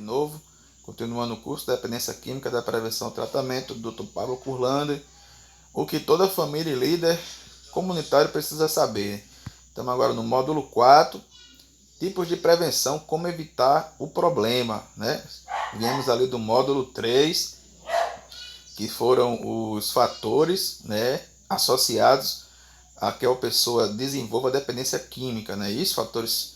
novo, continuando o curso de Dependência Química da Prevenção e Tratamento do Dr. Pablo Curlander, o que toda família e líder comunitário precisa saber. Estamos agora no módulo 4, tipos de prevenção, como evitar o problema, né? Viemos ali do módulo 3, que foram os fatores, né, associados a que a pessoa desenvolva dependência química, né? Isso, fatores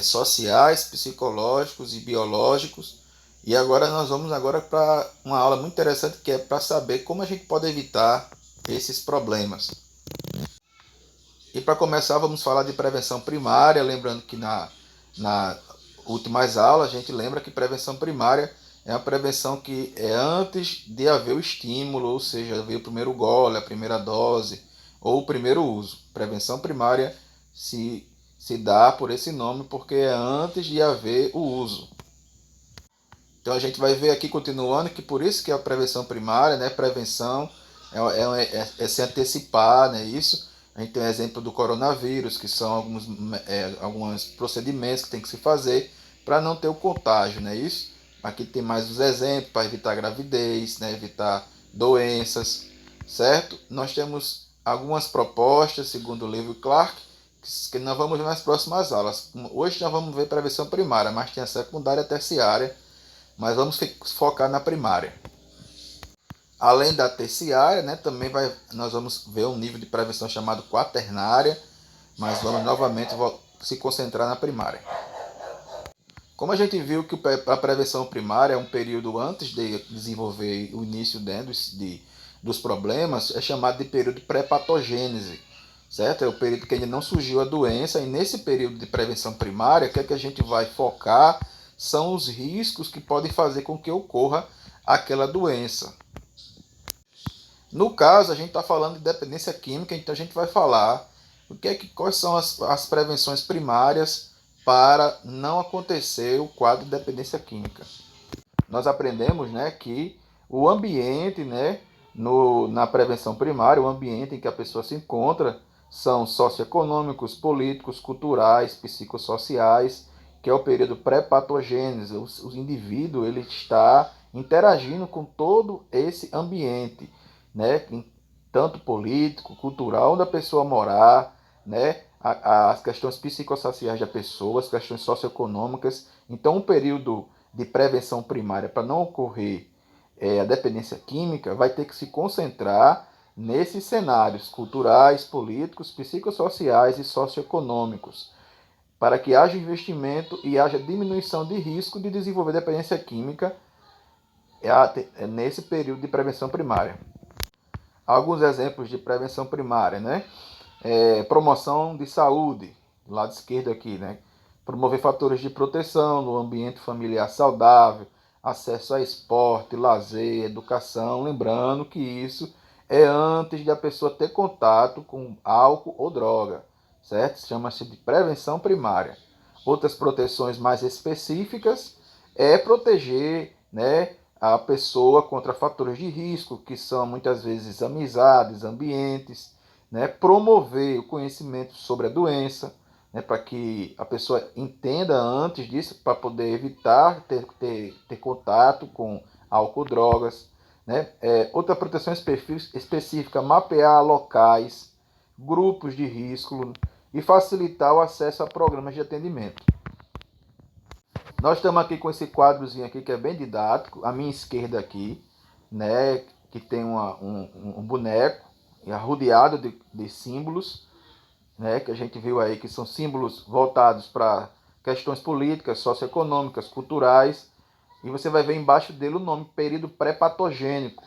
sociais, psicológicos e biológicos. E agora nós vamos para uma aula muito interessante, que é para saber como a gente pode evitar esses problemas. E para começar, vamos falar de prevenção primária, lembrando que na últimas aulas a gente lembra que prevenção primária é a prevenção que é antes de haver o estímulo, ou seja, haver o primeiro gole, a primeira dose ou o primeiro uso. Prevenção primária se dá por esse nome porque é antes de haver o uso. Então a gente vai ver aqui, continuando, que por isso que a prevenção primária, né, prevenção é se antecipar, né, isso. A gente tem o exemplo do coronavírus, que são alguns procedimentos que tem que se fazer para não ter o contágio, né, isso. Aqui tem mais os exemplos para evitar gravidez, né, evitar doenças, certo? Nós temos algumas propostas, segundo o livro Clark, que nós vamos ver nas próximas aulas. Hoje nós vamos ver prevenção primária, mas tem a secundária e a terciária, mas vamos focar na primária. Além da terciária, né, também nós vamos ver um nível de prevenção chamado quaternária, mas vamos novamente se concentrar na primária. Como a gente viu que a prevenção primária é um período antes de desenvolver o início dos problemas, é chamado de período pré-patogênese, certo? É o período que ainda não surgiu a doença, e nesse período de prevenção primária, o que é que a gente vai focar são os riscos que podem fazer com que ocorra aquela doença. No caso, a gente está falando de dependência química, então a gente vai falar quais são as prevenções primárias para não acontecer o quadro de dependência química. Nós aprendemos, né, que o ambiente, né, na prevenção primária, o ambiente em que a pessoa se encontra, são socioeconômicos, políticos, culturais, psicossociais, que é o período pré-patogênese. O indivíduo ele está interagindo com todo esse ambiente, né, tanto político, cultural, onde a pessoa morar, né, as questões psicossociais da pessoa, as questões socioeconômicas. Então, um período de prevenção primária para não ocorrer a dependência química vai ter que se concentrar nesses cenários culturais, políticos, psicossociais e socioeconômicos, para que haja investimento e haja diminuição de risco de desenvolver dependência química nesse período de prevenção primária. Alguns exemplos de prevenção primária, né? Promoção de saúde, do lado esquerdo aqui, né? Promover fatores de proteção no ambiente familiar saudável, acesso a esporte, lazer, educação, lembrando que isso é antes de a pessoa ter contato com álcool ou droga, certo? Chama-se de prevenção primária. Outras proteções mais específicas é proteger, né, a pessoa contra fatores de risco, que são muitas vezes amizades, ambientes, né, promover o conhecimento sobre a doença, né, para que a pessoa entenda antes disso, para poder evitar ter contato com álcool, drogas. Né? Outra proteção específica, mapear locais, grupos de risco e facilitar o acesso a programas de atendimento. Nós estamos aqui com esse quadrozinho aqui que é bem didático, à minha esquerda aqui, né, que tem um boneco rodeado de símbolos, né, que a gente viu aí que são símbolos voltados para questões políticas, socioeconômicas, culturais, e você vai ver embaixo dele o nome período pré-patogênico.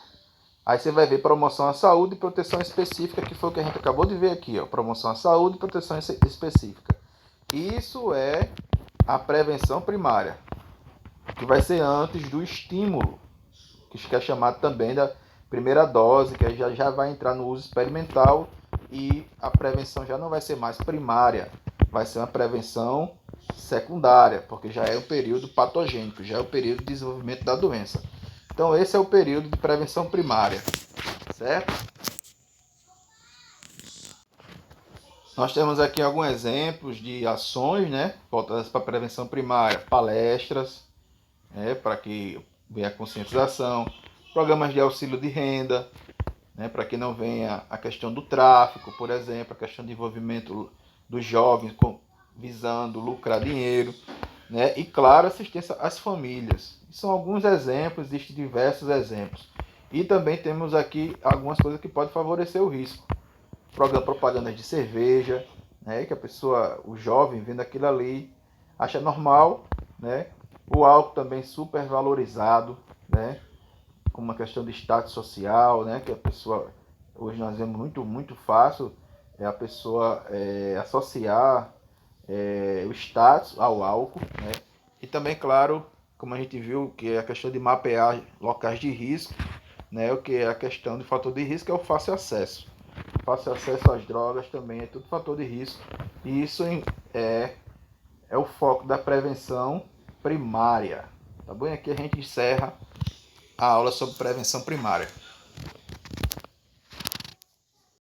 Aí você vai ver promoção à saúde e proteção específica, que foi o que a gente acabou de ver aqui, ó, promoção à saúde e proteção específica. Isso é a prevenção primária, que vai ser antes do estímulo, que é chamado também da primeira dose, que aí já vai entrar no uso experimental, e a prevenção já não vai ser mais primária, vai ser uma prevenção secundária, porque já é o período patogênico, já é o período de desenvolvimento da doença. Então esse é o período de prevenção primária, certo? Nós temos aqui alguns exemplos de ações, né, voltadas para a prevenção primária, palestras, né, para que venha a conscientização, programas de auxílio de renda, né, para que não venha a questão do tráfico, por exemplo, a questão de envolvimento dos jovens visando lucrar dinheiro, né, e claro, assistência às famílias. São alguns exemplos, existem diversos exemplos. E também temos aqui algumas coisas que podem favorecer o risco. Propagandas de cerveja, né, que a pessoa, o jovem, vendo aquilo ali, acha normal, né? O álcool também super valorizado, né? Como uma questão de status social, né? Que a pessoa, hoje nós vemos muito fácil a pessoa associar o status ao álcool, né? E também, claro, como a gente viu, que é a questão de mapear locais de risco, né? O que é a questão de fator de risco é o fácil acesso. Fácil acesso às drogas também é tudo fator de risco. E isso é, é o foco da prevenção primária. Tá bom? E aqui a gente encerra a aula sobre prevenção primária.